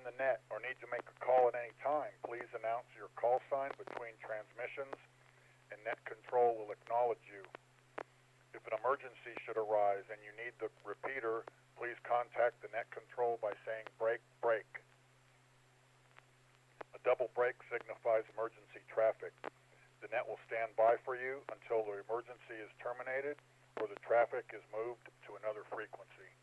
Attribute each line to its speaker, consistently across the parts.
Speaker 1: the net or need to make a call at any time, please announce your call sign between transmissions and net control will acknowledge you. If an emergency should arise and you need the repeater, please contact the net control by saying break, break. A double break signifies emergency traffic. The net will stand by for you until the emergency is terminated or the traffic is moved to another frequency.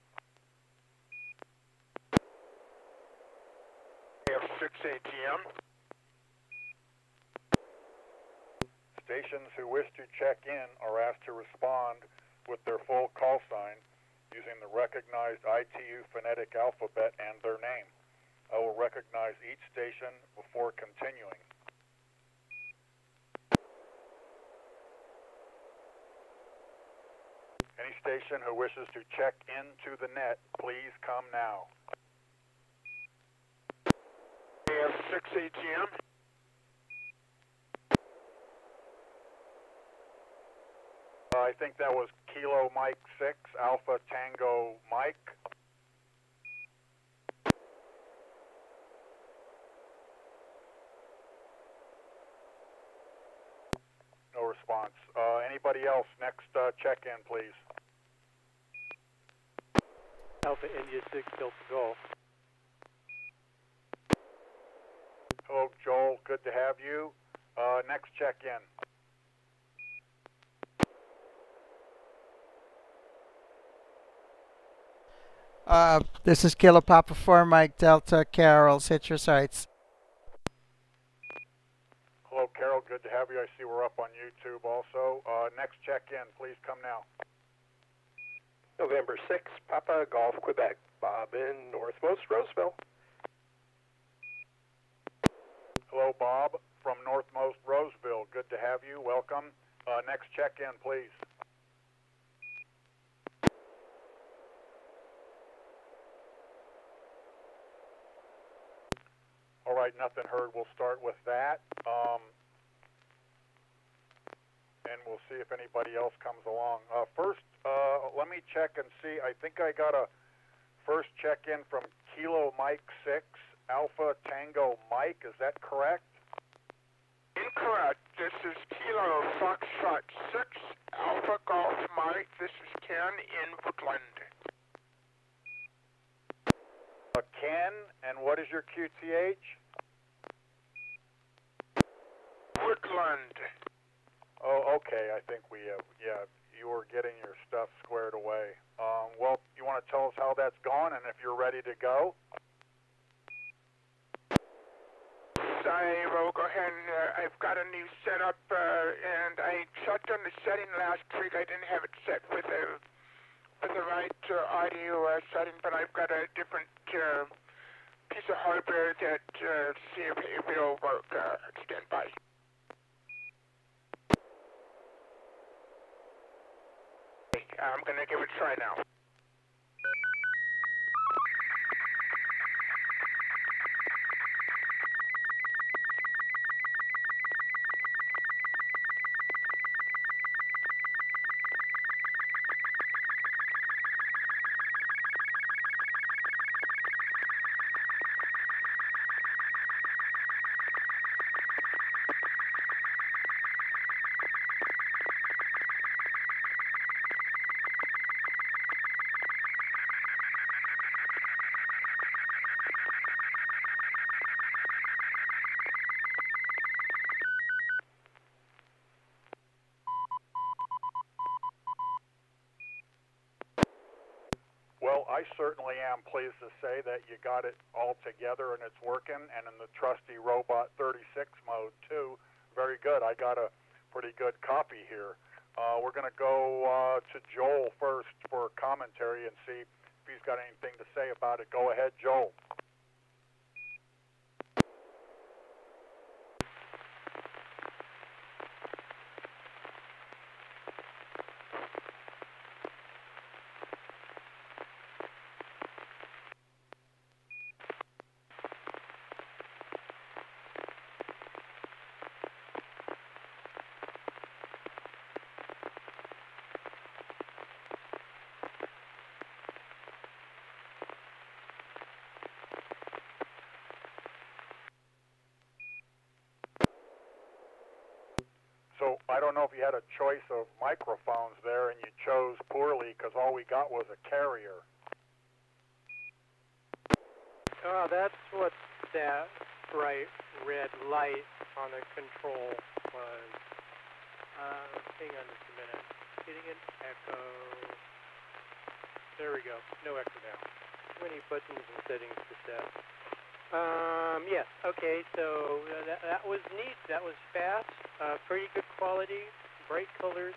Speaker 2: F6 ATM.
Speaker 1: Stations who wish to check in are asked to respond with their full call sign using the recognized ITU phonetic alphabet and their name. I will recognize each station before continuing. Any station who wishes to check into the net, please come now.
Speaker 2: F6 ATM.
Speaker 1: I think that was Kilo Mike 6, Alpha Tango Mike. No response. Anybody else? Next check-in, please.
Speaker 3: Alpha India 6, Delta Golf.
Speaker 1: Hello, Joel. Good to have you. Next check-in.
Speaker 4: This is Kilo Papa 4 Mike Delta Carol's. Hit your sights.
Speaker 1: Hello, Carol. Good to have you. I see we're up on YouTube also. Next check-in. Please come now.
Speaker 2: November 6, Papa Golf, Quebec. Bob in Northmost Roseville.
Speaker 1: Hello, Bob from Northmost Roseville. Good to have you. Welcome. Next check-in, please. All right, nothing heard. We'll start with that. And we'll see if anybody else comes along. First, let me check and see. I think I got a first check-in from Kilo Mike 6, Alpha Tango Mike. Is that correct?
Speaker 2: Incorrect. This is Kilo Foxtrot 6, Alpha Golf Mike. This is Ken in Woodland.
Speaker 1: Ken, and what is your QTH?
Speaker 2: Woodland.
Speaker 1: Oh, okay. I think we have, yeah, you were getting your stuff squared away. Well, you want to tell us how that's gone and if you're ready to go?
Speaker 2: I will go ahead and I've got a new setup and I shut down the setting last week. I didn't have it set with the right audio setting, but I've got a different piece of hardware that see if it'll work. Stand by. I'm going to give it a try now.
Speaker 1: Well, I certainly am pleased to say that you got it all together and it's working, and in the trusty Robot 36 mode too. Very good. I got a pretty good copy here. We're going to go to Joel first for commentary and see if he's got anything to say about it. Go ahead, Joel. I don't know if you had a choice of microphones there and you chose poorly because all we got was a carrier.
Speaker 3: Oh, that's what that bright red light on the control was. Hang on just a minute. Getting an echo. There we go. No echo now. Too many buttons and settings to set. Yes. Okay. So that was neat. That was fast. Pretty good quality. Bright colors.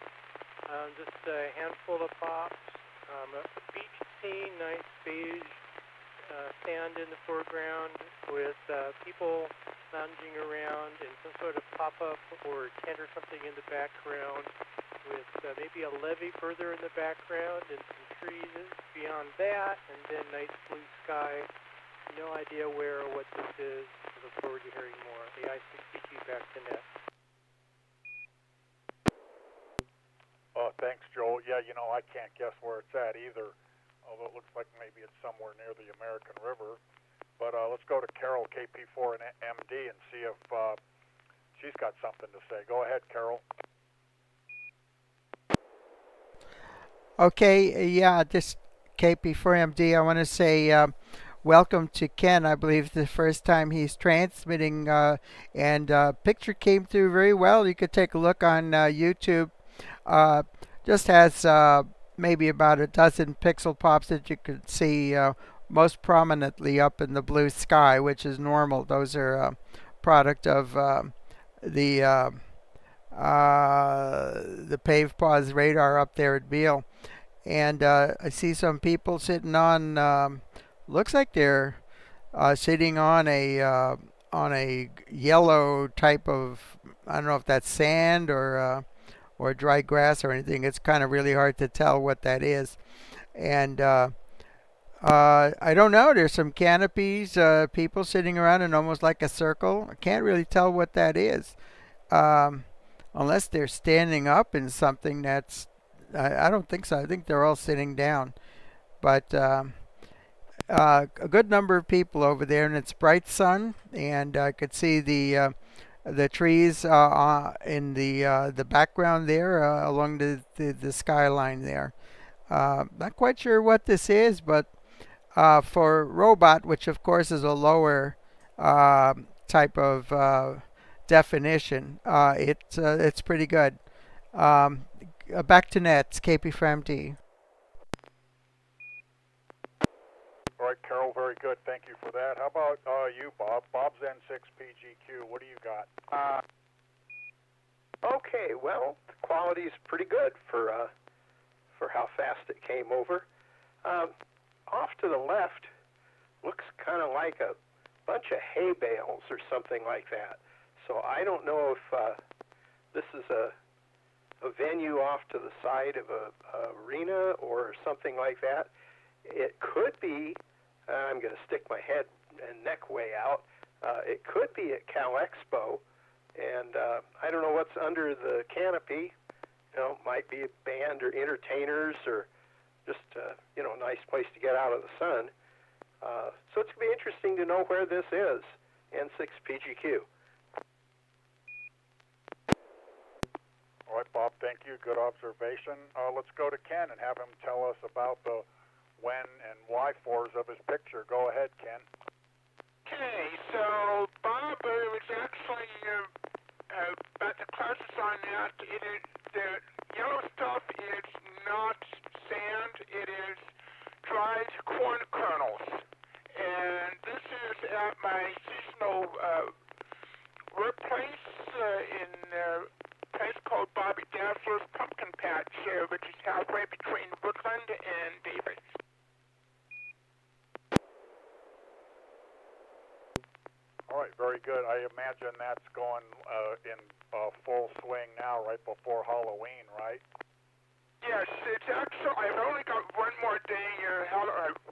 Speaker 3: Just a handful of pops. A beach scene. Nice beige sand in the foreground with people lounging around and some sort of pop-up or tent or something in the background with maybe a levee further in the background and some trees beyond that, and then nice blue sky. No idea where or what this is. I look forward to hearing more. The I-62 back to net.
Speaker 1: Thanks, Joel. Yeah, you know, I can't guess where it's at either, although it looks like maybe it's somewhere near the American River. But let's go to Carol, KP4 and MD, and see if she's got something to say. Go ahead, Carol.
Speaker 4: Okay, yeah, this KP4MD, I want to say welcome to Ken. I believe the first time he's transmitting, and picture came through very well. You could take a look on YouTube. Just has maybe about a dozen pixel pops that you could see most prominently up in the blue sky, which is normal. Those are product of the Pave Pause radar up there at Beale. And I see some people sitting on, looks like they're sitting on a yellow type of, I don't know if that's sand or dry grass or anything. It's kind of really hard to tell what that is. And I don't know. There's some canopies, people sitting around in almost like a circle. I can't really tell what that is. Unless they're standing up in something that's, I don't think so. I think they're all sitting down. But a good number of people over there, and it's bright sun, and I could see the trees in the background there along the skyline there. Not quite sure what this is, but for robot, which of course is a lower type of definition, it's pretty good. Back to nets, KP4MD.
Speaker 1: All right, Carol, very good. Thank you for that. How about you, Bob? Bob's N6 PGQ. What do you got?
Speaker 5: Okay, well, the quality is pretty good for how fast it came over. Off to the left looks kind of like a bunch of hay bales or something like that. So I don't know if this is a venue off to the side of a arena or something like that. It could be, I'm going to stick my head and neck way out, it could be at Cal Expo, and I don't know what's under the canopy. You know, might be a band or entertainers or just, you know, a nice place to get out of the sun. So it's going to be interesting to know where this is, N6 PGQ.
Speaker 1: All right, Bob, thank you. Good observation. Let's go to Ken and have him tell us about the when and why fors of his picture. Go ahead, Ken.
Speaker 2: Okay, so Bob was actually about the closest on that. It is, the yellow stuff is not sand, it is dried corn kernels. And this is at my seasonal workplace in a place called Bobby Dazzler's Pumpkin Patch, which is halfway between Woodland and Davis.
Speaker 1: All right, very good. I imagine that's going in full swing now, right before Halloween, right?
Speaker 2: Yes, it's actually, I've only got one more day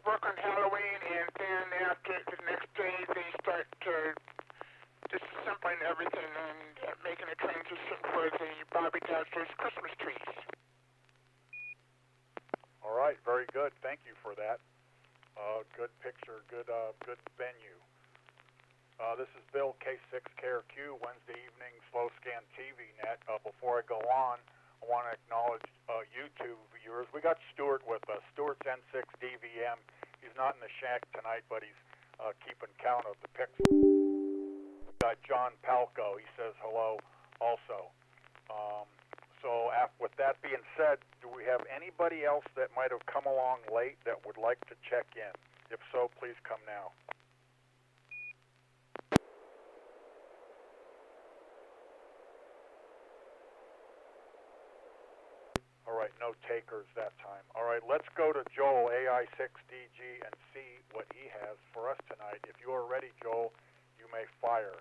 Speaker 2: work on Halloween, and then after the next day they start disassembling everything and making a transition for the Bobby Dazzler's Christmas trees.
Speaker 1: All right, very good. Thank you for that. Good picture, good venue. This is Bill, K6KRQ, Wednesday evening, Slow Scan TV Net. Before I go on, I want to acknowledge YouTube viewers. We got Stuart with us. Stuart's N6DVM. He's not in the shack tonight, but he's keeping count of the pixels. We got John Palco. He says hello also. With that being said, do we have anybody else that might have come along late that would like to check in? If so, please come now. All right, no takers that time. All right, let's go to Joel, AI6DG, and see what he has for us tonight. If you are ready, Joel, you may fire.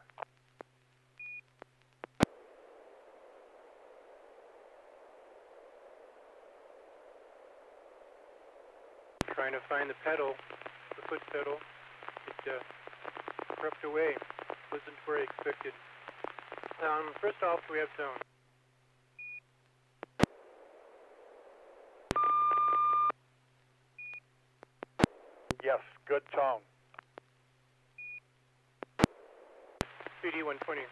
Speaker 3: Trying to find the pedal, the foot pedal. It crept away. Wasn't where I expected. First off, we have tone.
Speaker 1: Yes, good tone.
Speaker 3: PD 120.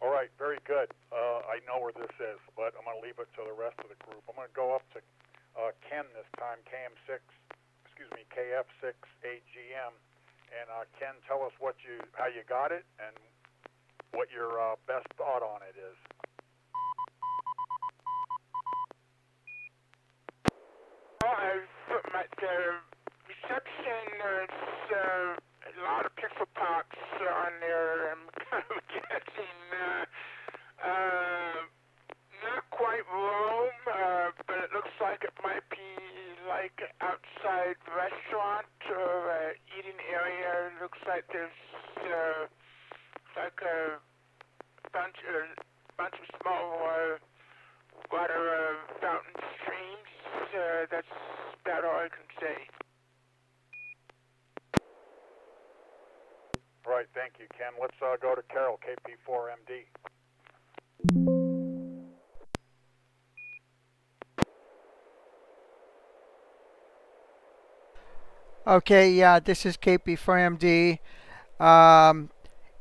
Speaker 1: All right, very good. I know where this is, but I'm going to leave it to the rest of the group. I'm going to go up to Ken this time, KF6AGM. And Ken, tell us how you got it and what your best thought on it is.
Speaker 2: The reception, there's a lot of pixel pops on there. I'm kind of getting not quite Rome, but it looks like it might be like an outside restaurant or eating area. It looks like there's like a bunch of small water fountain streams. That's about all I can say.
Speaker 1: All right, thank you, Ken. Let's go to Carol, KP4MD.
Speaker 4: Okay, yeah, this is KP4MD.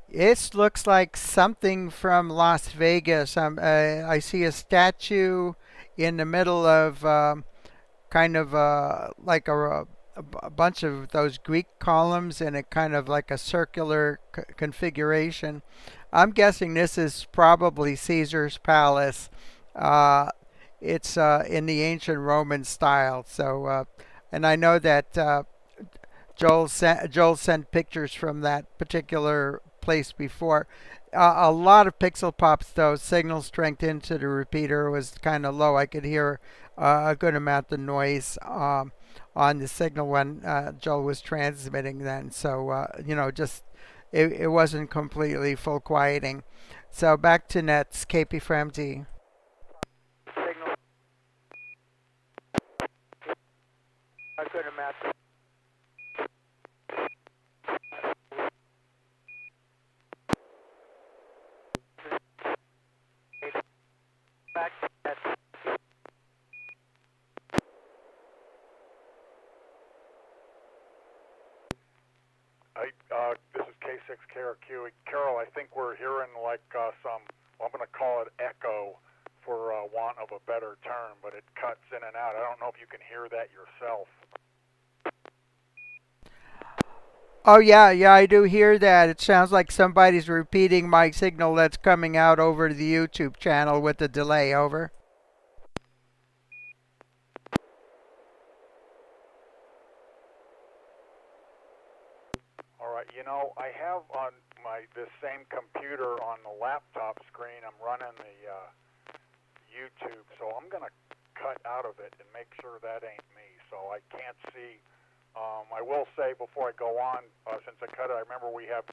Speaker 4: It looks like something from Las Vegas. I see a statue in the middle of kind of like a a bunch of those Greek columns in a kind of like a circular configuration. I'm guessing this is probably Caesar's palace. Uh, it's in the ancient Roman style. So, and I know that Joel sent pictures from that particular place before. A lot of pixel pops though. Signal strength into the repeater was kind of low. I could hear a good amount of noise on the signal when Joel was transmitting then. So just it wasn't completely full quieting. So back to nets, KP from MD.
Speaker 2: Signal. A good amount. Back to that.
Speaker 1: This is K6KRQ. Carol, I think we're hearing like some, well, I'm going to call it echo for want of a better term, but it cuts in and out. I don't know if you can hear that yourself.
Speaker 4: Oh yeah, I do hear that. It sounds like somebody's repeating my signal that's coming out over the YouTube channel with a delay. Over.
Speaker 1: All right, I have on this same computer on the laptop screen, I'm running the YouTube, so I'm going to cut out of it and make sure that ain't me, so I can't see. I will say before I go on, since I cut it, I remember we have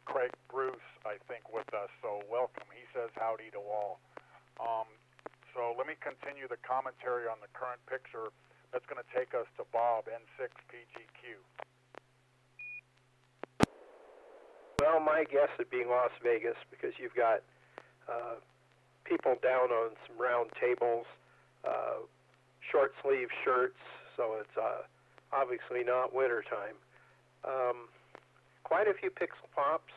Speaker 1: Craig Bruce, I think, with us, so welcome. He says howdy to all. So let me continue the commentary on the current picture. That's going to take us to Bob, N6PGQ.
Speaker 5: Well, my guess would be Las Vegas because you've got people down on some round tables, short sleeve shirts, so it's obviously not wintertime. Quite a few pixel pops.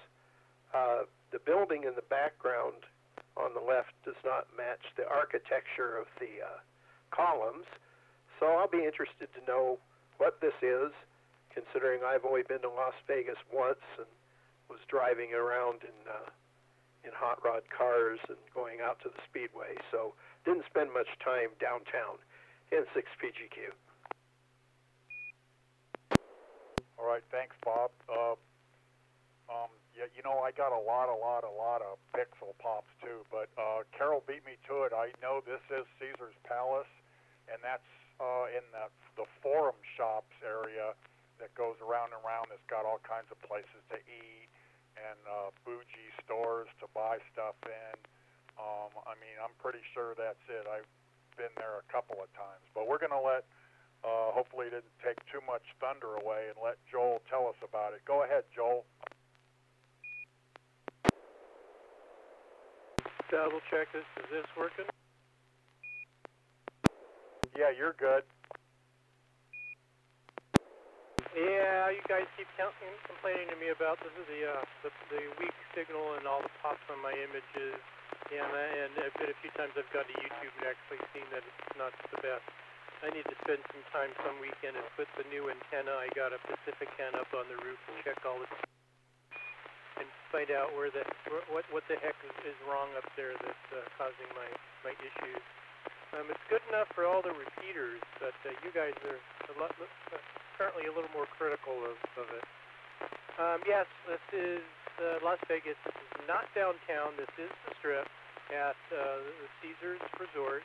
Speaker 5: The building in the background on the left does not match the architecture of the columns, so I'll be interested to know what this is, considering I've only been to Las Vegas once and was driving around in hot rod cars and going out to the speedway, so didn't spend much time downtown. N6PGQ.
Speaker 1: All right, thanks, Bob. Yeah, I got a lot of pixel pops too, but Carol beat me to it. I know this is Caesar's Palace, and that's in the Forum Shops area that goes around and around. It's got all kinds of places to eat and bougie stores to buy stuff in. I'm pretty sure that's it. I've been there a couple of times, but we're going to let, hopefully it didn't take too much thunder away, and let Joel tell us about it. Go ahead, Joel.
Speaker 3: Double check this. Is this working?
Speaker 1: Yeah, you're good.
Speaker 3: Yeah, you guys keep complaining to me about the weak signal and all the pops on my images. Yeah, and a few times I've gone to YouTube and actually seen that it's not the best. I need to spend some time some weekend and put the new antenna. I got a Pacific can up on the roof and check all the and find out what the heck is wrong up there that's causing my issues. It's good enough for all the repeaters, but you guys are currently a little more critical of it. Yes, this is Las Vegas. This is not downtown. This is the Strip at the Caesars Resort.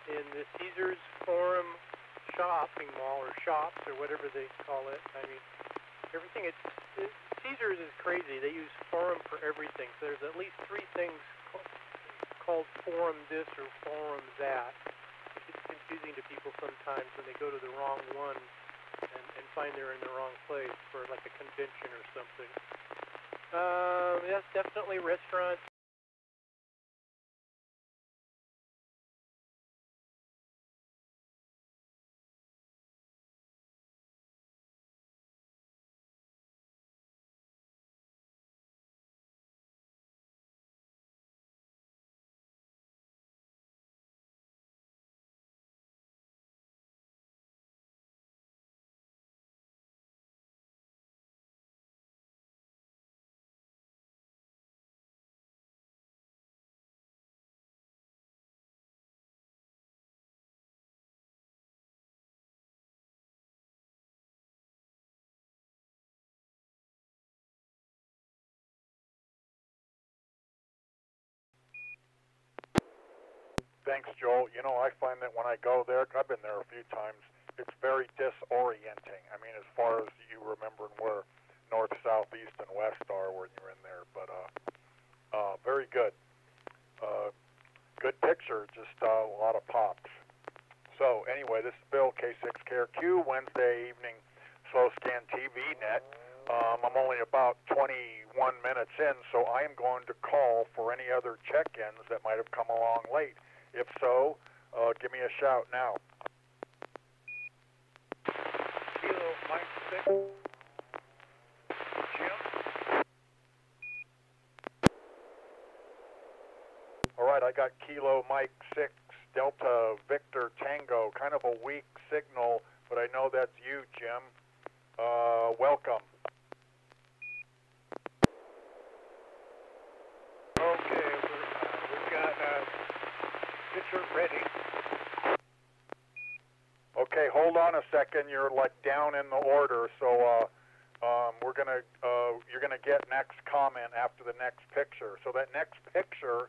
Speaker 3: In the Caesars Forum shopping mall, or shops, or whatever they call it. Everything. Caesars is crazy. They use Forum for everything. So there's at least 3 things called Forum this or Forum that. It's confusing to people sometimes when they go to the wrong one and find they're in the wrong place for like a convention or something. Yes, definitely restaurants.
Speaker 1: Thanks, Joel. You know, I find that when I go there, I've been there a few times, it's very disorienting. I mean, as far as you remembering where north, south, east, and west are when you're in there. But very good. Good picture, just a lot of pops. So anyway, this is Bill, K6KRQ, Wednesday evening slow scan TV net. I'm only about 21 minutes in, so I am going to call for any other check-ins that might have come along late. If so, give me a shout now.
Speaker 6: Kilo Mike 6. Jim?
Speaker 1: All right, I got Kilo Mike 6, Delta Victor Tango. Kind of a weak signal, but I know that's you, Jim. Welcome.
Speaker 6: Okay, we've got picture ready.
Speaker 1: Okay, hold on a second. You're like down in the order, so you're gonna get next comment after the next picture. So that next picture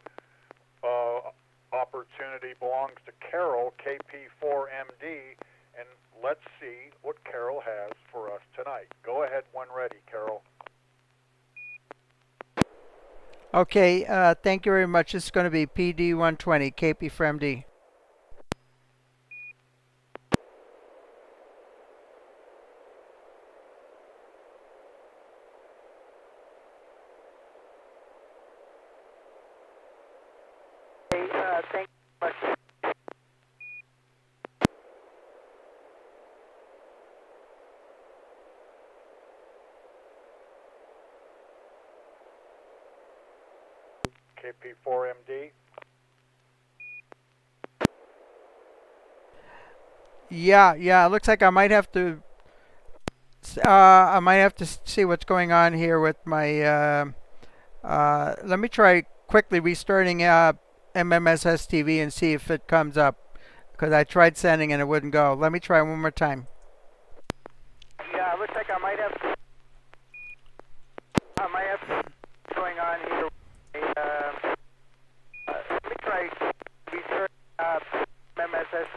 Speaker 1: opportunity belongs to Carol, KP4MD, and let's see what Carol has for us tonight. Go ahead when ready, Carol.
Speaker 4: Okay, thank you very much. This is going to be PD120, KP4MD.
Speaker 3: Thank you much.
Speaker 1: KP4MD.
Speaker 4: Yeah, it looks like I might have to see what's going on here with my let me try quickly restarting MMS STV and see if it comes up, because I tried sending and it wouldn't go. Let me try one more time.
Speaker 3: Yeah, it looks like I might have going on here. Let me try restart MMS.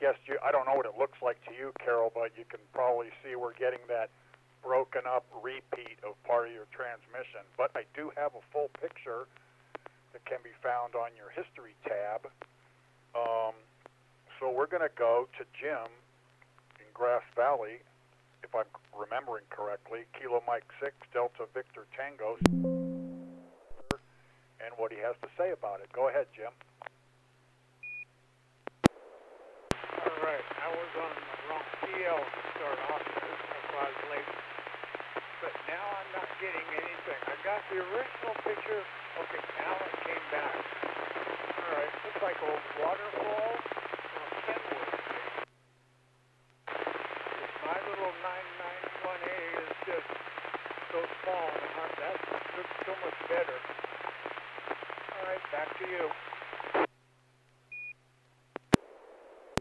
Speaker 1: guess I don't know what it looks like to you, Carol, but you can probably see we're getting that broken up repeat of part of your transmission. But I do have a full picture that can be found on your history tab. So we're going to go to Jim in Grass Valley, if I'm remembering correctly, Kilo Mike 6, Delta Victor Tango, and what he has to say about it. Go ahead, Jim.
Speaker 6: All right, I was on the wrong PL to start off with. That's why I was late. But now I'm not getting anything. I got the original picture. Okay, now it came back. All right, looks like a waterfall on Kenwood. My little 991A is just so small, and that looks so much better. All right, back to you.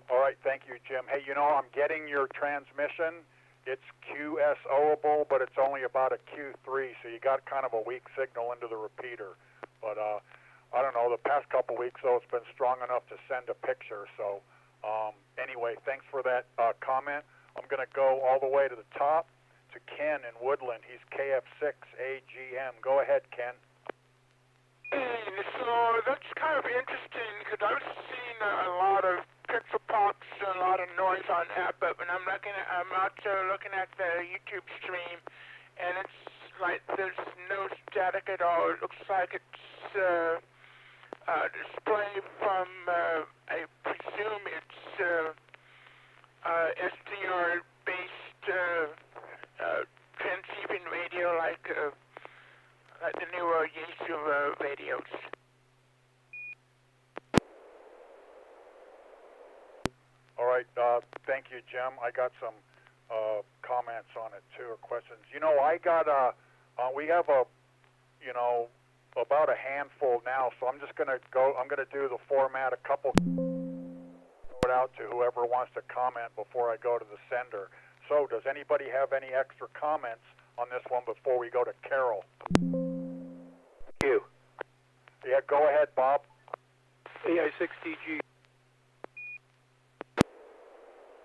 Speaker 1: All right, thank you, Jim. Hey, you know, I'm getting your transmission. It's QSOable, but it's only about a Q3, so you got kind of a weak signal into the repeater. But I don't know, the past couple weeks, though, it's been strong enough to send a picture. So anyway, thanks for that comment. I'm going to go all the way to the top to Ken in Woodland. He's KF6AGM. Go ahead, Ken.
Speaker 2: Hey, so that's kind of interesting because I've seen a lot of pixel pops and a lot of noise on that, but when I'm out looking at the YouTube stream, and it's like there's no static at all. It looks like it's display from I presume it's SDR-based transceiving radio, like the newer Yaesu radios.
Speaker 1: All right, thank you, Jim. I got some comments on it too, or questions. You know, I got we have about a handful now, so I'm just going to go. I'm going to do the format, a couple, throw it out to whoever wants to comment before I go to the sender. So, does anybody have any extra comments on this one before we go to Carol?
Speaker 5: You.
Speaker 1: Yeah, go ahead, Bob.
Speaker 3: AI6TG.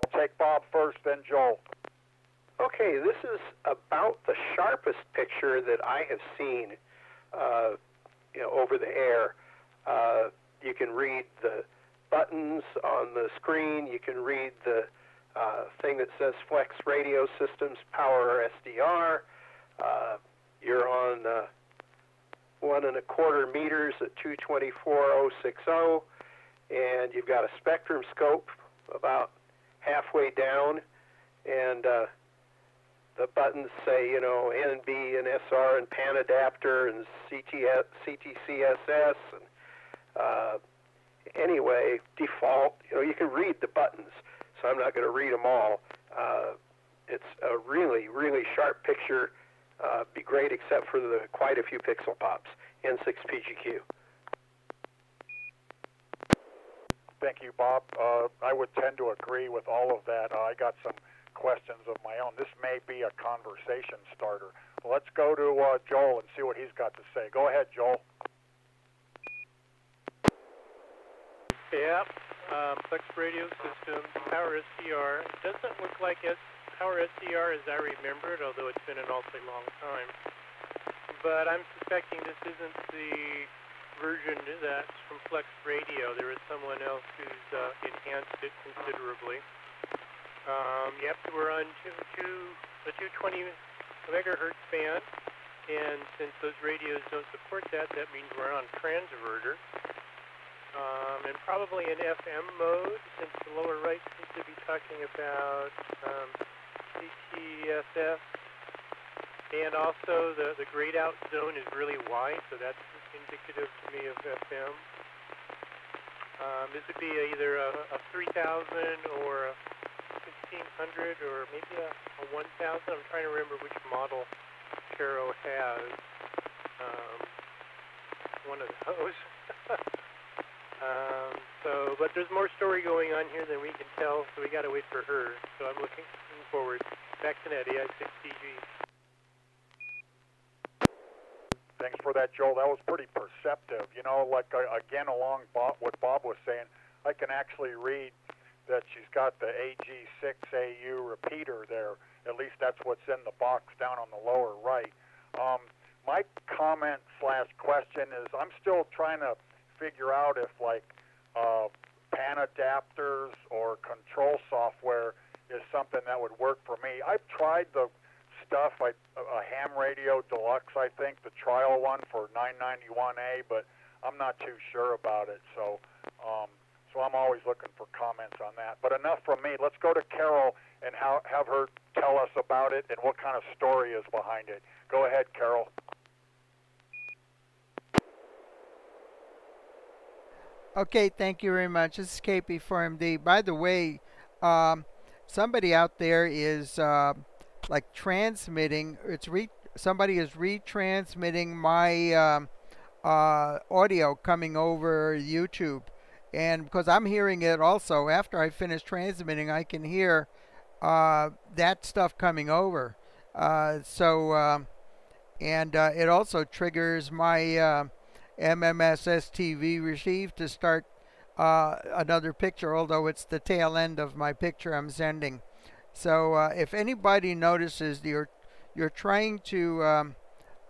Speaker 1: I'll take Bob first, then Joel.
Speaker 5: Okay, this is about the sharpest picture that I have seen over the air. You can read the buttons on the screen. You can read the thing that says Flex Radio Systems Power SDR. You're on 1 1/4 meters at 224.060, and you've got a spectrum scope about halfway down, and the buttons say, NB and SR and pan adapter and CTCSS, and anyway, default. You can read the buttons, so I'm not going to read them all. It's a really, really sharp picture. Be great except for the quite a few pixel pops. N6PGQ.
Speaker 1: Thank you, Bob. I would tend to agree with all of that. I got some questions of my own. This may be a conversation starter. Let's go to Joel and see what he's got to say. Go ahead, Joel.
Speaker 3: Yeah, Flex Radio System, Power SDR. It doesn't look like Power SDR as I remember it, although it's been an awfully long time. But I'm suspecting this isn't the version that's from Flex Radio. There is someone else who's enhanced it considerably. Yep, we're on the 220 megahertz band, and since those radios don't support that, that means we're on transverter. And probably in FM mode, since the lower right seems to be talking about CTSS. And also the grayed out zone is really wide, so that's indicative to me of FM. This would be either a 3000 or a 1500 or maybe a 1000. I'm trying to remember which model Caro has. One of those. But there's more story going on here than we can tell, so we got to wait for her. So I'm looking forward. Back to that AI6TG.
Speaker 1: Thanks for that, Joel. That was pretty perceptive. Again, along what Bob was saying, I can actually read that she's got the AG6AU repeater there. At least that's what's in the box down on the lower right. My comment / question is I'm still trying to figure out if like pan adapters or control software is something that would work for me. I've tried the stuff, a ham radio deluxe, I think, the trial one for $991A, but I'm not too sure about it. So I'm always looking for comments on that. But enough from me. Let's go to Carol and have her tell us about it and what kind of story is behind it. Go ahead, Carol.
Speaker 4: Okay, thank you very much. This is KP4MD. By the way, somebody out there is like transmitting. Somebody is retransmitting my audio coming over YouTube, and because I'm hearing it also after I finish transmitting, I can hear that stuff coming over. It also triggers my MMS STV receive to start another picture, although it's the tail end of my picture I'm sending. So if anybody notices you're trying to,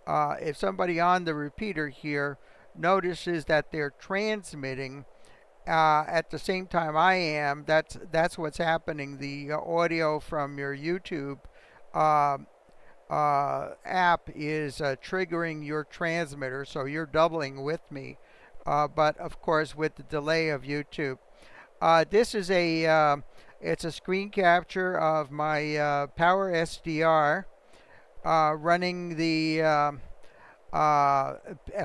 Speaker 4: if somebody on the repeater here notices that they're transmitting at the same time I am, that's what's happening. The audio from your YouTube app is triggering your transmitter, so you're doubling with me, but of course with the delay of YouTube. This is it's a screen capture of my Power SDR running the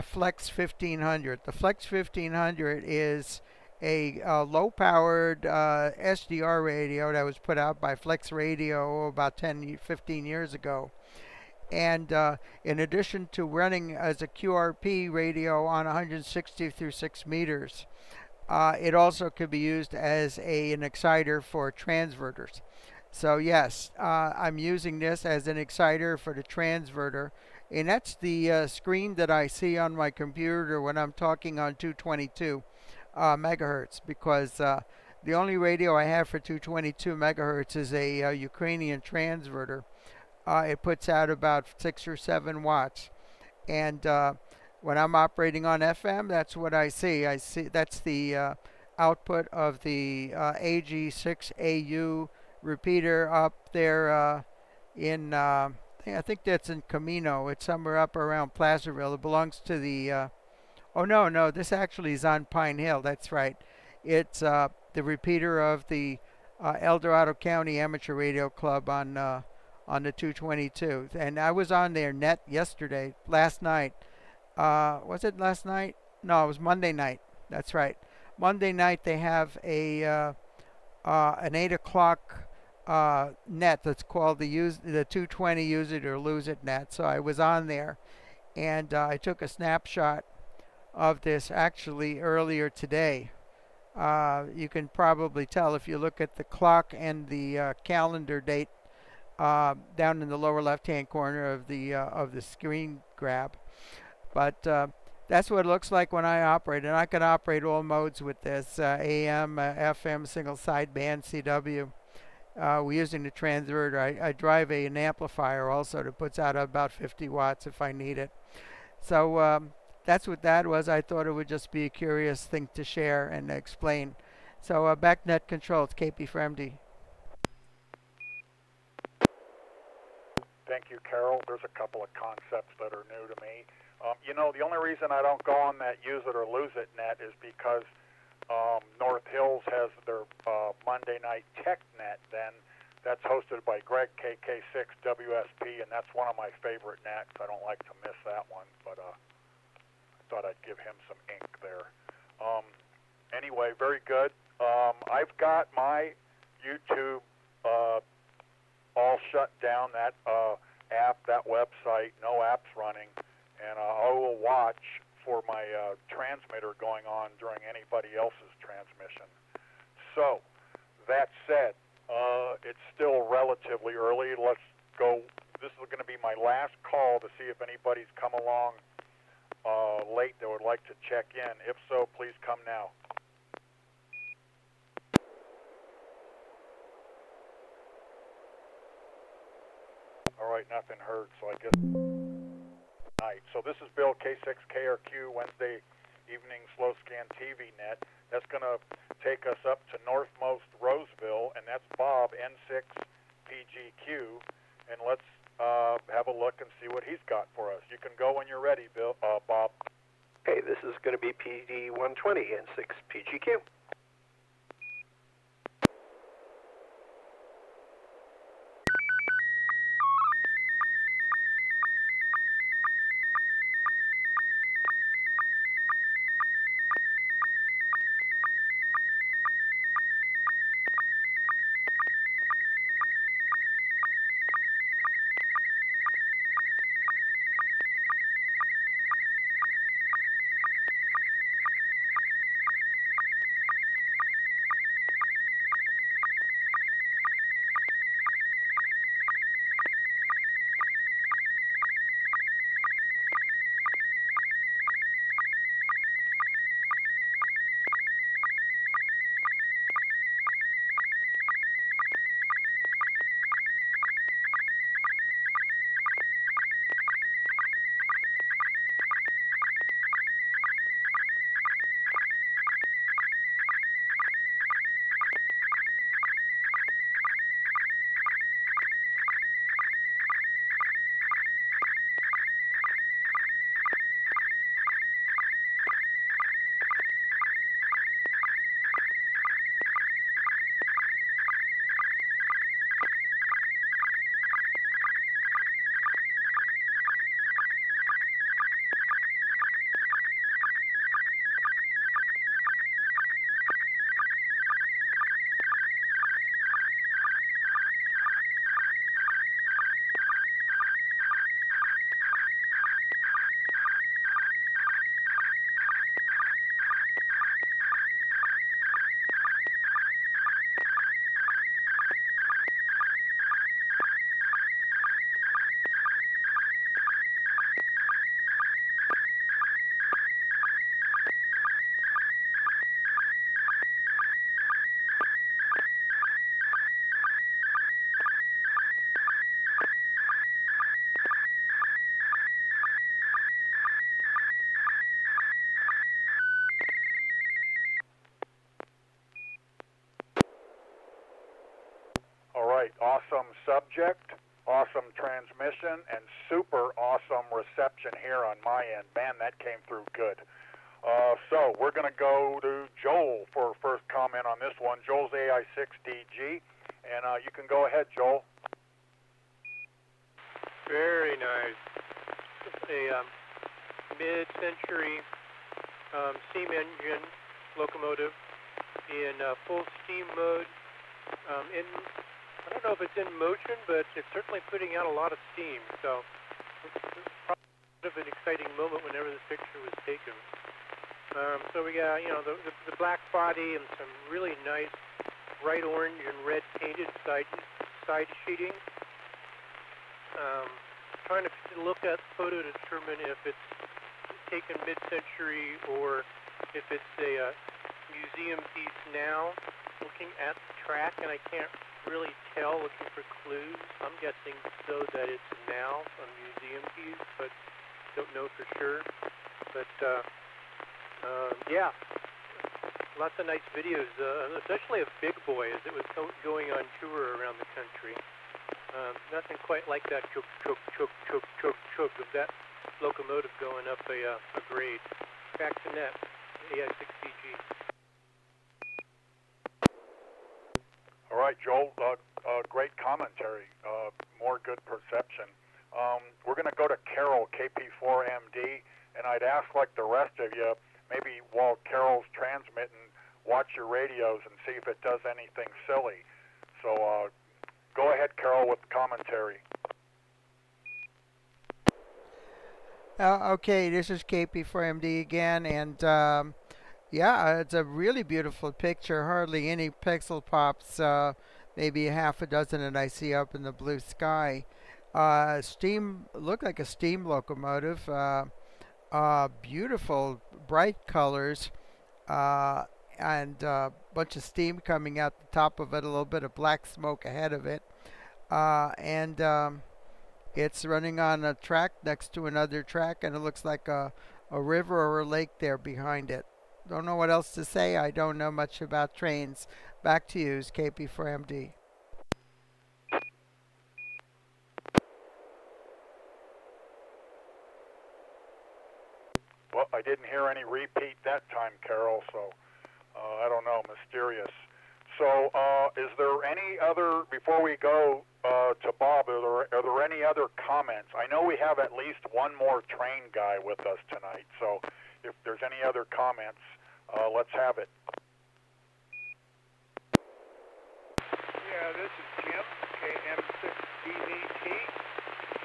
Speaker 4: Flex 1500. The Flex 1500 is a low-powered SDR radio that was put out by Flex Radio about 15 years ago. And in addition to running as a QRP radio on 160 through 6 meters, it also could be used as an exciter for transverters. So yes, I'm using this as an exciter for the transverter, and that's the screen that I see on my computer when I'm talking on 222 megahertz, because the only radio I have for 222 megahertz is a Ukrainian transverter. It puts out about 6 or 7 watts, and when I'm operating on FM, that's what I see. That's the output of the AG6AU repeater up there in I think that's in Camino. It's somewhere up around Placerville. It belongs to the oh no, this actually is on Pine Hill. That's right. It's the repeater of the El Dorado County Amateur Radio Club on the 222. And I was on their net last night. Was it last night? No, it was Monday night. That's right. Monday night they have an 8 o'clock net that's called the 220 Use It or Lose It net. So I was on there, and I took a snapshot of this actually earlier today. You can probably tell if you look at the clock and the calendar date down in the lower left-hand corner of the screen grab. But that's what it looks like when I operate, and I can operate all modes with this: AM, FM, single sideband, CW. We're using the transverter. I drive an amplifier also that puts out about 50 watts if I need it. So that's what that was. I thought it would just be a curious thing to share and explain. So back net control, it's KP4MD.
Speaker 1: Thank you, Carol. There's a couple of concepts that are new to me. The only reason I don't go on that Use It or Lose It net is because North Hills has their Monday night tech net. Then that's hosted by Greg KK6 WSP, and that's one of my favorite nets. I don't like to miss that one, but I thought I'd give him some ink there. Anyway, very good. I've got my YouTube all shut down, that app, that website, no apps running, and I will watch for my transmitter going on during anybody else's transmission. So, that said, it's still relatively early. Let's go. This is going to be my last call to see if anybody's come along late that would like to check in. If so, please come now. All right, nothing heard, so I guess night. So this is Bill, K6KRQ, Wednesday evening slow scan TV net. That's going to take us up to northmost Roseville, and that's Bob, N6PGQ, and let's have a look and see what he's got for us. You can go when you're ready, Bill, Bob.
Speaker 5: Okay, this is going to be PD 120 N6 PGQ.
Speaker 1: All right, awesome subject, awesome transmission, and super awesome reception here on my end. Man, that came through good. So we're going to go to Joel for first comment on this one. Joel's AI6DG, and you can go ahead, Joel.
Speaker 3: Very nice. It's a mid-century steam engine locomotive in full steam mode. I don't know if it's in motion, but it's certainly putting out a lot of steam. So it's probably an exciting moment whenever this picture was taken. So we got, the black body and some really nice bright orange and red painted side sheeting. Trying to look at the photo to determine if it's taken mid-century or if it's a museum piece now. Looking at the track, and I can't really tell, looking for clues. I'm guessing so that it's now a museum piece, but don't know for sure. But yeah, lots of nice videos, especially of Big Boy as it was going on tour around the country. Nothing quite like that choke of that locomotive going up a grade. Back to net, AI6DG.
Speaker 1: All right, Joel, great commentary, more good perception. We're going to go to Carol, KP4MD, and I'd ask, like the rest of you, maybe while Carol's transmitting, watch your radios and see if it does anything silly. So go ahead, Carol, with the commentary.
Speaker 4: Okay, this is KP4MD again, and yeah, it's a really beautiful picture. Hardly any pixel pops, maybe a half a dozen that I see up in the blue sky. Look like a steam locomotive. Beautiful, bright colors, and a bunch of steam coming out the top of it. A little bit of black smoke ahead of it, and It's running on a track next to another track, and it looks like a river or a lake there behind it. Don't know what else to say. I don't know much about trains. Back to you, KP4MD.
Speaker 1: Well, I didn't hear any repeat that time, Carol, so I don't know, mysterious. So is there any other, before we go to Bob, are there any other comments? I know we have at least one more train guy with us tonight, so if there's any other comments, let's have it.
Speaker 6: Yeah, this is Jim, KM6DVT.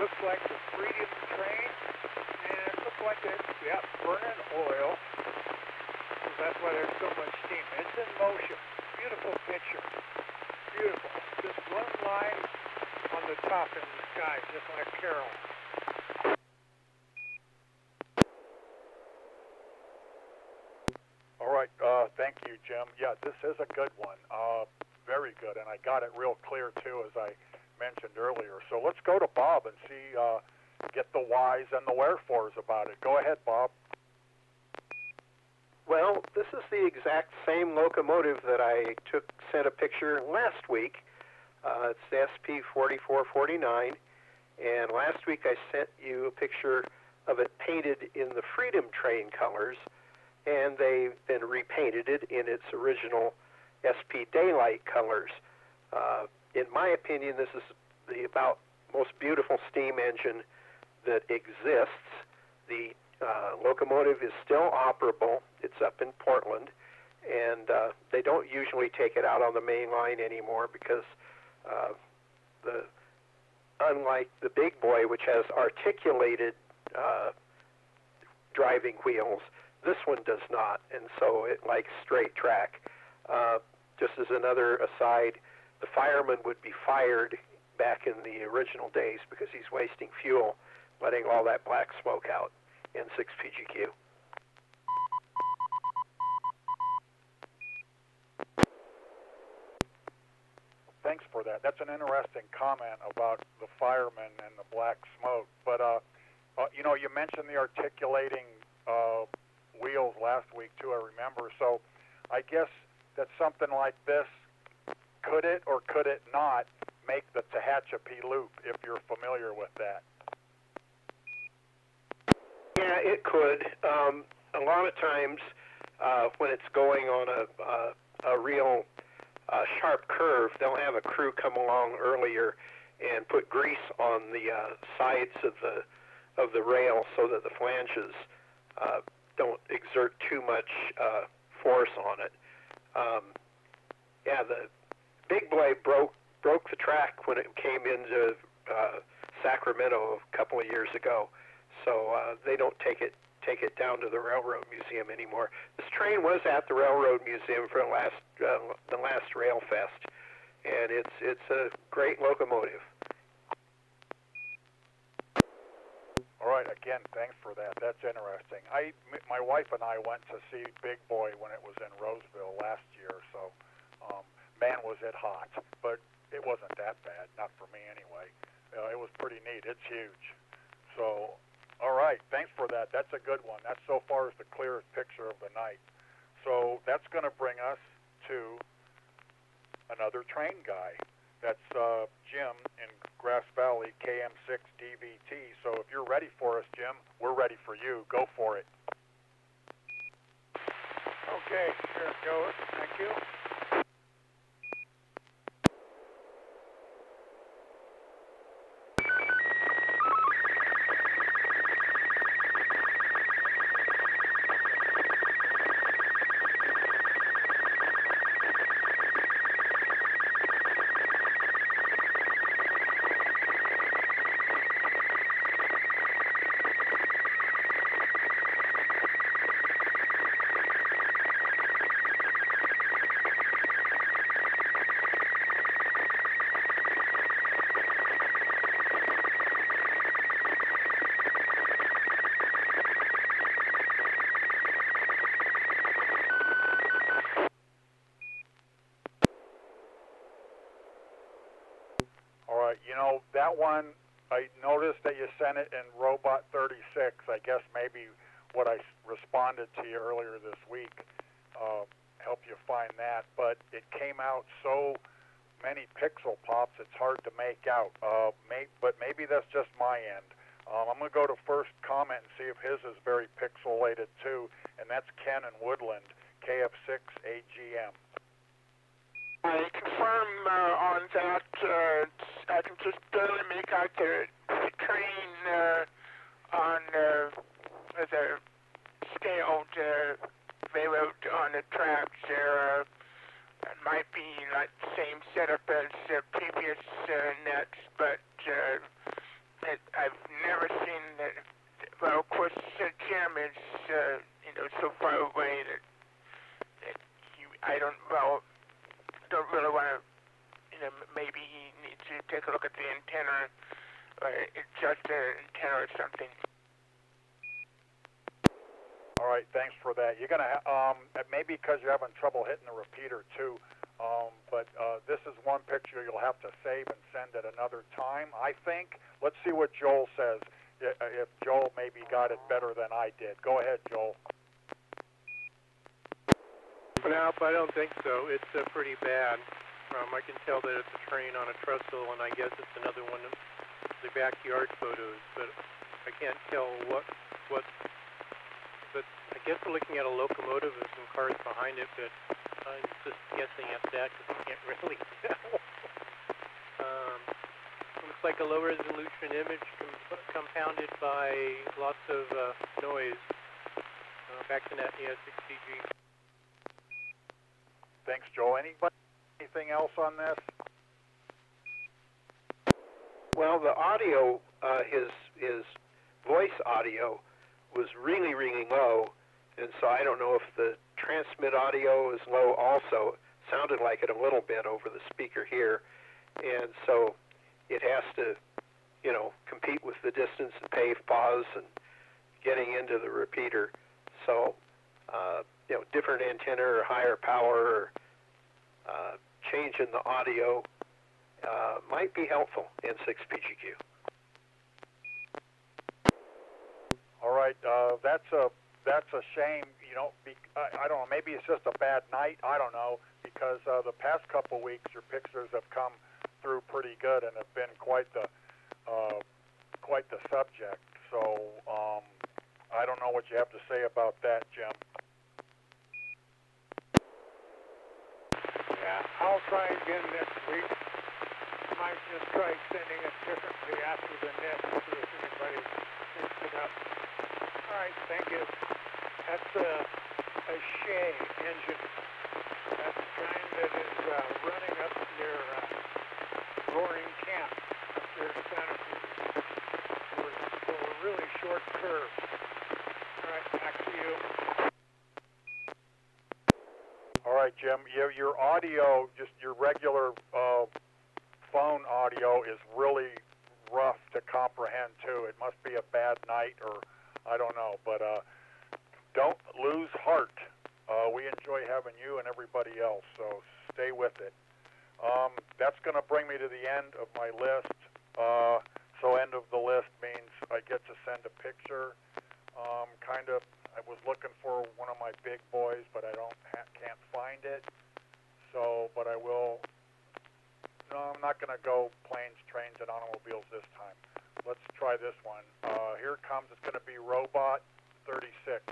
Speaker 6: Looks like the Freedom train, and looks like it's, yeah, burning oil. That's why there's so much steam. It's in motion. Beautiful picture. Beautiful. Just one line on the top in the sky, just like Carol.
Speaker 1: All right, thank you, Jim. Yeah, this is a good one. Very good, and I got it real clear, too, as I mentioned earlier. So let's go to Bob and see, get the whys and the wherefores about it. Go ahead, Bob.
Speaker 5: Well, this is the exact same locomotive that I sent a picture last week. It's the SP4449, and last week I sent you a picture of it painted in the Freedom Train colors, and they've been repainted it in its original SP Daylight colors. In my opinion, this is the about most beautiful steam engine that exists. The locomotive is still operable. It's up in Portland, and they don't usually take it out on the main line anymore because unlike the big boy, which has articulated driving wheels, this one does not, and so it likes straight track. Just as another aside, the fireman would be fired back in the original days because he's wasting fuel, letting all that black smoke out. N6PGQ.
Speaker 1: Thanks for that. That's an interesting comment about the firemen and the black smoke. But, you know, you mentioned the articulating wheels last week, too, I remember. So I guess that something like this, could it or could it not make the Tehachapi Loop, if you're familiar with that?
Speaker 5: Yeah, it could. A lot of times when it's going on a real sharp curve, they'll have a crew come along earlier and put grease on the sides of the rail so that the flanges don't exert too much force on it. Yeah, the big blade broke the track when it came into Sacramento a couple of years ago. So they don't take it down to the Railroad Museum anymore. This train was at the Railroad Museum for the last Rail Fest, and it's a great locomotive.
Speaker 1: All right, again, thanks for that. That's interesting. My wife and I went to see Big Boy when it was in Roseville last year, so man, was it hot. But it wasn't that bad, not for me anyway. It was pretty neat. It's huge. So, all right, thanks for that. That's a good one. That so far is the clearest picture of the night. So that's going to bring us to another train guy. That's Jim in Grass Valley, KM6DVT. So if you're ready for us, Jim, we're ready for you. Go for it.
Speaker 6: Okay, here it goes. Thank you.
Speaker 1: All right, you know, that one I noticed that you sent it in Robot 36. I guess maybe what I responded to you earlier this week help you find that. But it came out so many pixel pops, it's hard to make out. But maybe that's just my end. I'm going to go to first comment and see if his is very pixelated too, and that's Ken in Woodland, KF6AGM.
Speaker 2: I confirm on that. I can just barely make out the train on the scaled railroad on the tracks there. It might be like the same setup as previous nets, but I've never seen that. Well, of course, Jim is so far away that I don't really want to. Maybe he needs to take a look at the antenna, or adjust the antenna or something.
Speaker 1: All right, thanks for that. You're gonna maybe because you're having trouble hitting the repeater too. But this is one picture you'll have to save and send at another time, I think. Let's see what Joel says. If Joel maybe got it better than I did. Go ahead, Joel.
Speaker 3: Nope, I don't think so. It's pretty bad. I can tell that it's a train on a trestle, and I guess it's another one of the backyard photos, but I can't tell what. But I guess we're looking at a locomotive and some cars behind it, but I'm just guessing at that because I can't really tell. Looks like a low-resolution image compounded by lots of noise. Back to N6NA SSTV.
Speaker 1: Thanks, Joel. Anything else on this?
Speaker 5: Well, the audio, his voice audio was really, really low, and so I don't know if the transmit audio is low also. Sounded like it a little bit over the speaker here, and so it has to, compete with the distance and pave pause and getting into the repeater. So, different antenna or higher power or change in the audio might be helpful in N6PGQ.
Speaker 1: All right, that's a shame. I don't know. Maybe it's just a bad night. I don't know, because the past couple weeks your pictures have come through pretty good and have been quite the subject. So I don't know what you have to say about that, Jim.
Speaker 6: Yeah, I'll try again next week. Might just try sending it differently after the net to see if anybody picks it up. All right, thank you. That's a Shea engine. That's the kind that is running up near Roaring Camp up there in Santa Cruz for a really short curve. All right, back to you.
Speaker 1: All right, Jim. Your audio, just your regular phone audio, is really rough to comprehend too. It must be a bad night, or I don't know. But don't lose heart. We enjoy having you and everybody else, so stay with it. That's going to bring me to the end of my list. So end of the list means I get to send a picture. I was looking for one of my big boys, but I can't find it. So, but I will. No, I'm not going to go planes, trains, and automobiles this time. Let's try this one. Here it comes. It's going to be Robot 36.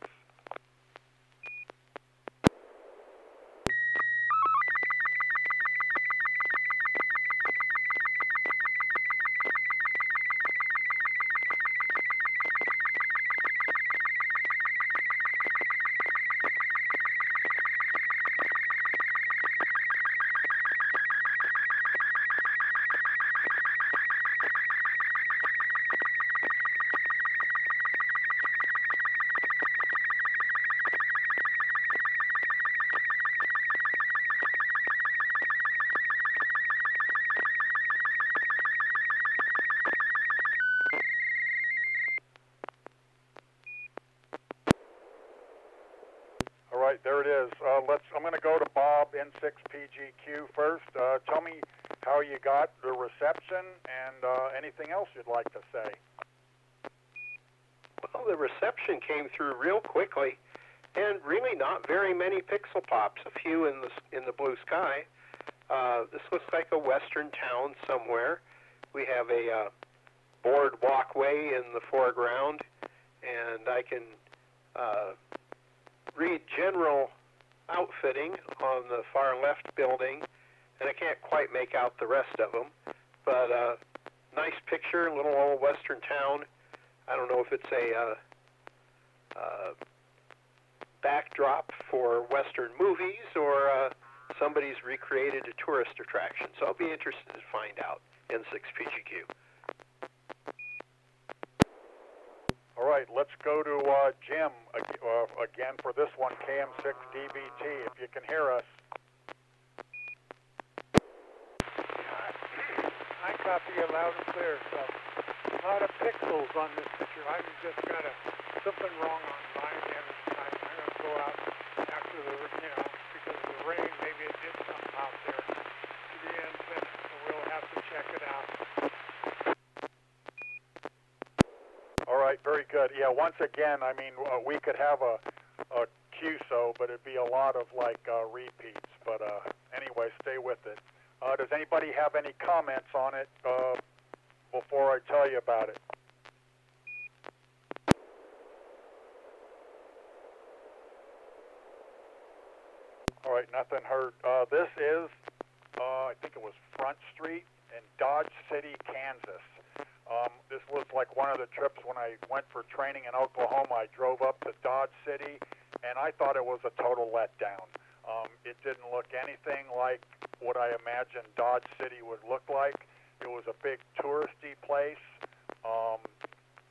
Speaker 1: All right, there it is. I'm going to go to Bob N6PGQ first. Tell me how you got the reception, and anything else you'd like to say.
Speaker 5: Well, the reception came through real quickly, and really not very many pixel pops. A few in the blue sky. This looks like a western town somewhere. We have a board walkway in the foreground, and I can read general outfitting on the far left building, and I can't quite make out the rest of them. But nice picture, little old western town. I don't know if it's a backdrop for western movies or somebody's recreated a tourist attraction. So I'll be interested to find out. N6PGQ.
Speaker 1: All right, let's go to Jim again for this one, KM6DBT, if you can hear us.
Speaker 6: I copy you loud and clear, so a lot of pixels on this picture. I've just got something wrong on mine, and I'm going to go out after because of the rain, maybe it did something out there to the end, so we'll have to check it out.
Speaker 1: All right, very good. Yeah, once again, I mean, we could have a QSO, but it'd be a lot of, repeats. But anyway, stay with it. Does anybody have any comments on it before I tell you about it? All right, nothing heard. This is, I think it was Front Street in Dodge City, Kansas. This was like one of the trips when I went for training in Oklahoma. I drove up to Dodge City, and I thought it was a total letdown. It didn't look anything like what I imagined Dodge City would look like. It was a big touristy place.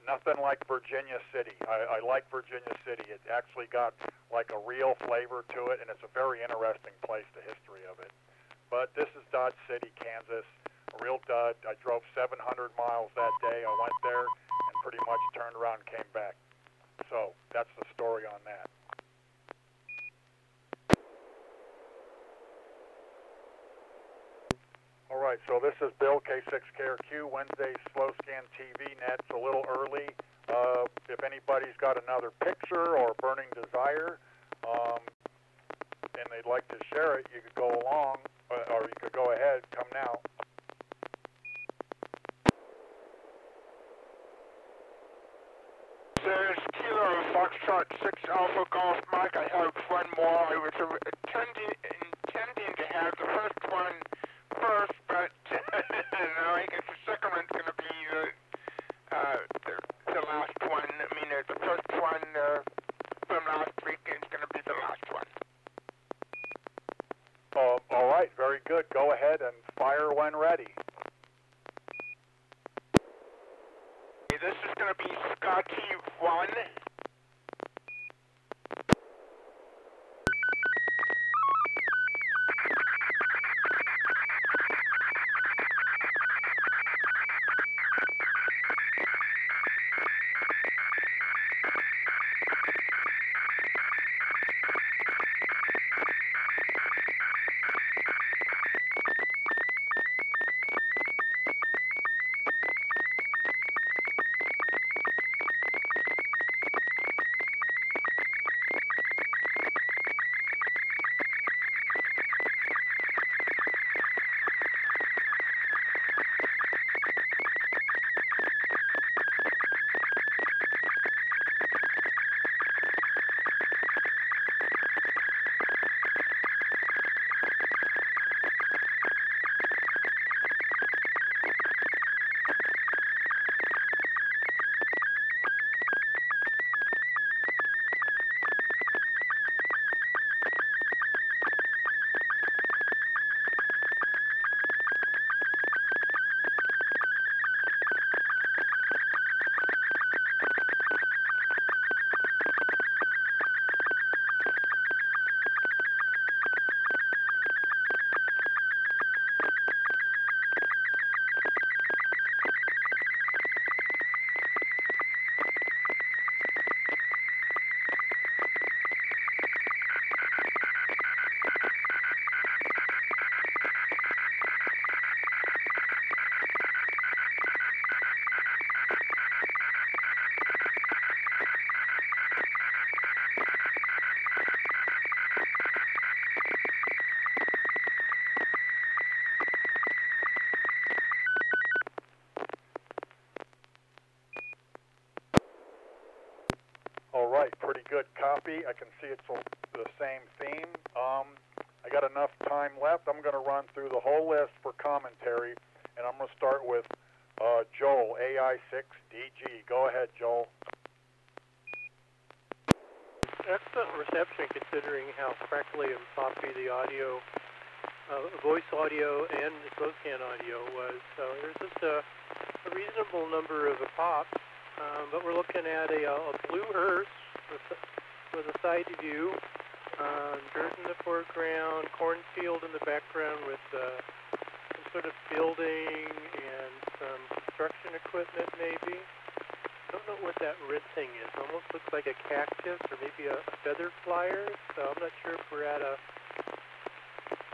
Speaker 1: Nothing like Virginia City. I like Virginia City. It actually got like a real flavor to it, and it's a very interesting place, the history of it. But this is Dodge City, Kansas. A real dud. I drove 700 miles that day. I went there and pretty much turned around and came back. So that's the story on that. All right, so this is Bill, K6KRQ, Wednesday Slow Scan TV Net. It's a little early. If anybody's got another picture or burning desire, and they'd like to share it, you could go along, or you could go ahead. Come now.
Speaker 2: There's Kilo Foxtrot 6 Alpha Golf Mike. I have one more. I was intending to have the first one first, but no, I guess the second one's going to be the last one. I mean, the first one from last week is going to be the last one.
Speaker 1: All right, very good. Go ahead and fire when ready.
Speaker 2: This is going to be Scotty 1.
Speaker 1: pretty good copy. I can see it's the same theme. I got enough time left. I'm going to run through the whole list for commentary, and I'm going to start with Joel, AI6DG. Go ahead, Joel.
Speaker 3: Excellent reception considering how crackly and poppy the audio, voice audio and the close-can audio was. So there's just a reasonable number of pops, but we're looking at a blue hearse with a side view, dirt in the foreground, cornfield in the background with some sort of building and some construction equipment maybe. I don't know what that red thing is. It almost looks like a cactus or maybe a feather flyer. So I'm not sure if we're at a...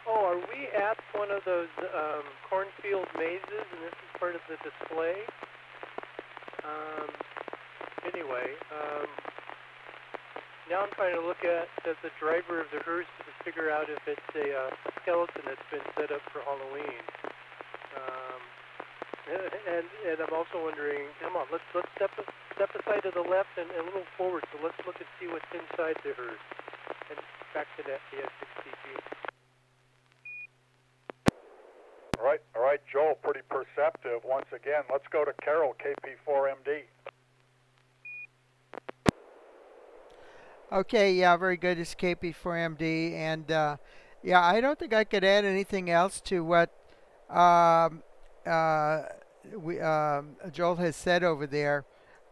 Speaker 3: Oh, are we at one of those cornfield mazes and this is part of the display? Anyway, now I'm trying to look at the driver of the hearse to figure out if it's a skeleton that's been set up for Halloween. And I'm also wondering, come on, let's step aside to the left and a little forward. So let's look and see what's inside the hearse. And back to that S6TV.
Speaker 1: All right, Joel, pretty perceptive. Once again, let's go to Carol, KP4MD.
Speaker 4: Okay, yeah, very good. It's KP4MD, and yeah, I don't think I could add anything else to what Joel has said over there.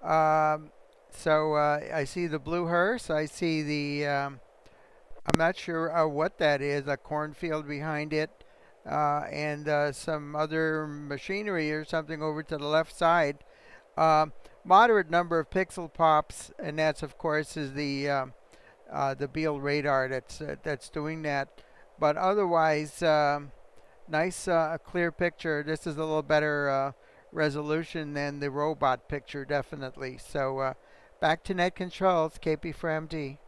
Speaker 4: So I see the blue hearse. I see the I'm not sure what that is. A cornfield behind it, and some other machinery or something over to the left side. Moderate number of pixel pops, and that's of course is the Beale radar that's doing that. But otherwise, nice clear picture. This is a little better resolution than the robot picture, definitely. So back to net controls, KP4MD.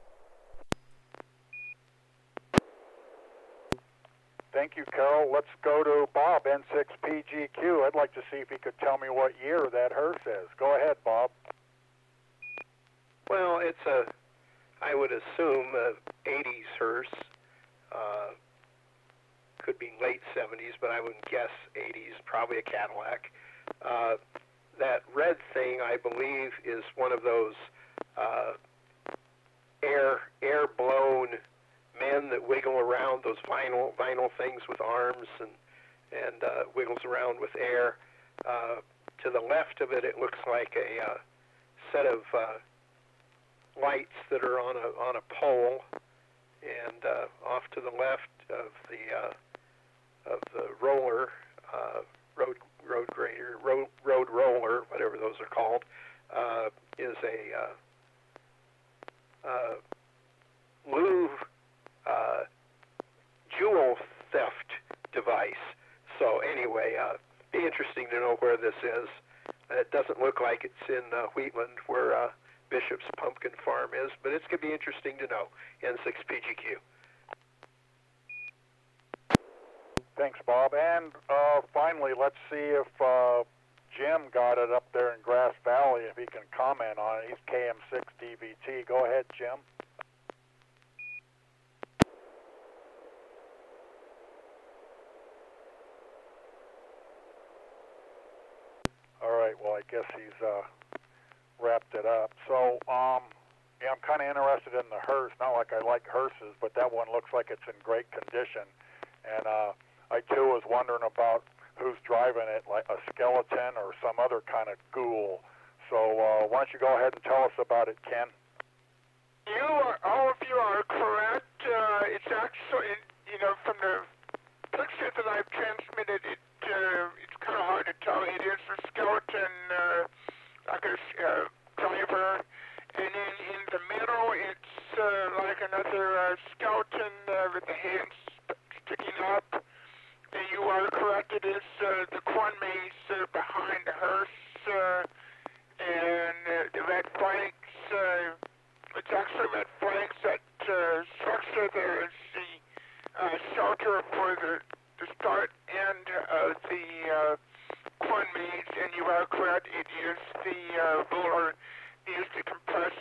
Speaker 1: Thank you, Carol. Let's go to Bob, N6PGQ. I'd like to see if he could tell me what year that hearse is. Go ahead, Bob.
Speaker 5: Well, it's I would assume, 80s hearse. Could be late 70s, but I wouldn't guess 80s, probably a Cadillac. That red thing, I believe, is one of those air-blown men that wiggle around, those vinyl things with arms and wiggles around with air. To the left of it, it looks like a set of lights that are on a pole, and off to the left of the roller, road roller, whatever those are called, is a Louvre jewel theft device. So anyway, be interesting to know where this is. It doesn't look like it's in Wheatland, where Bishop's Pumpkin Farm is, but it's going to be interesting to know. N6PGQ.
Speaker 1: Thanks, Bob. And finally, let's see if Jim got it up there in Grass Valley, if he can comment on it. He's KM6DVT. Go ahead, Jim. All right, well, I guess he's wrapped it up. So, yeah, I'm kind of interested in the hearse. Not like I like hearses, but that one looks like it's in great condition. And I, too, was wondering about who's driving it, like a skeleton or some other kind of ghoul. So why don't you go ahead and tell us about it, Ken?
Speaker 2: All of you are correct. It's actually, from the picture that I've transmitted, it's kind of hard to tell. It is a skeleton, like a driver, and then in the middle, it's like another skeleton with the hands sticking up. And you are correct. It is the corn maze behind the hearse, and the red flags. It's actually red flags that structure there is the shelter for the start end of the corn maze, and you are correct. It is the roller used to compress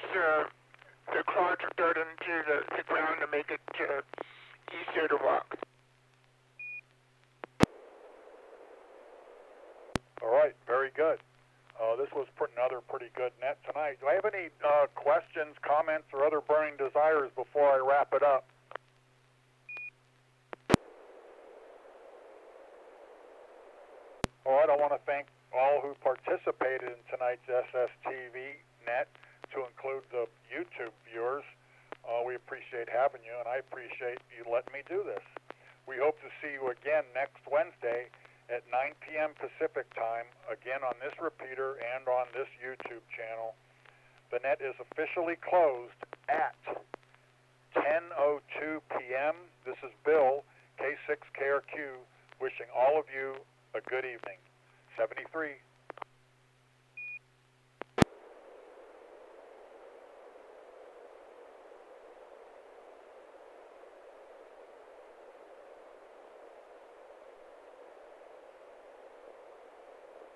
Speaker 2: the clods of dirt into the ground to make it easier to walk.
Speaker 1: All right, very good. This was another pretty good net tonight. Do I have any questions, comments, or other burning desires before I wrap it up? All right, I want to thank all who participated in tonight's SSTV Net, to include the YouTube viewers. We appreciate having you, and I appreciate you letting me do this. We hope to see you again next Wednesday at 9 p.m. Pacific time, again on this repeater and on this YouTube channel. The net is officially closed at 10:02 p.m. This is Bill, K6KRQ, wishing all of you a good evening. 73.